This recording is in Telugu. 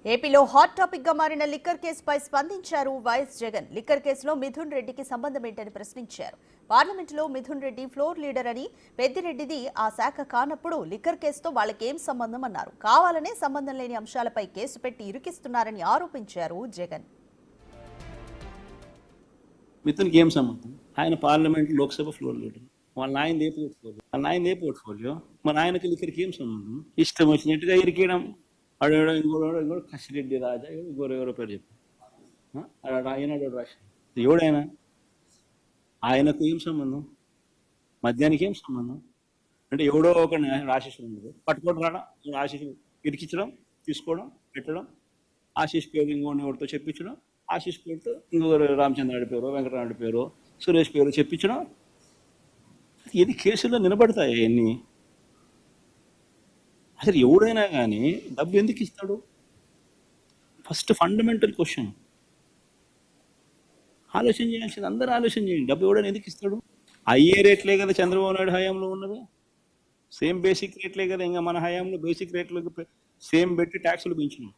ఏపీలో హాట్ టాపిక్ గా మారిన లిక్కర్ కేసుపై స్పందించారు వైఎస్ జగన్. లిక్కర్ కేసులో మిథున్ రెడ్డికి సంబంధం ఏంటని ప్రశ్నించారు. పార్లమెంటులో మిథున్ రెడ్డి ఫ్లోర్ లీడర్ అని, పెద్దిరెడ్డిది ఆ శాఖ కానప్పుడు లిక్కర్ కేసుతో వాళ్ళకేం సంబంధం అన్నారు. కావాలనే సంబంధం లేని అంశాలపై కేసు పెట్టి ఇరికిస్తున్నారని ఆరోపించారు జగన్. మిథున్కి ఏం సంబంధం? ఆయన పార్లమెంట్ లోక్సభ ఫ్లోర్ లీడర్. వాళ్ళ నాయనదే పోర్ట్ఫోలియో మరి ఆయనకి లిక్కర్కి ఏం సంబంధం? ఇష్టం వచ్చినట్టుగా ఇరికేయడం. అడగడం ఇంకోటి కసిరెడ్డి రాజా ఎవరో పేరు చెప్పారు. ఆయన రాష్ట్రం ఎవడైనా ఆయనకు ఏం సంబంధం? మద్యానికి ఏం సంబంధం? అంటే ఎవడో ఒక ఆశీస్సు ఉండదు, పట్టుకోవడం రావడం, ఆశీస్సు ఇరికించడం, తీసుకోవడం, పెట్టడం, ఆశీష్ పేరు ఇంకోటి ఎవరితో చెప్పించడం, ఆశీష్ పేరుతో ఇంకొకరు రామచంద్రాడి పేరు, వెంకటరాముడి పేరు, సురేష్ పేరు చెప్పించడం. ఇది కేసుల్లో నిలబడతాయి అన్నీ. అసలు ఎవడైనా కానీ డబ్బు ఎందుకు ఇస్తాడు? ఫస్ట్ ఫండమెంటల్ క్వశ్చన్ ఆలోచన చేయాల్సింది. అందరూ ఆలోచన చేయండి. డబ్బు ఎవడైనా ఎందుకు ఇస్తాడు? అయ్యే రేట్లే కదా చంద్రబాబు నాయుడు హయాంలో ఉన్నది. సేమ్ బేసిక్ రేట్లే కదా ఇంకా మన హయాంలో బేసిక్ రేట్లకు సేమ్ పెట్టి ట్యాక్సులు పెంచినాం.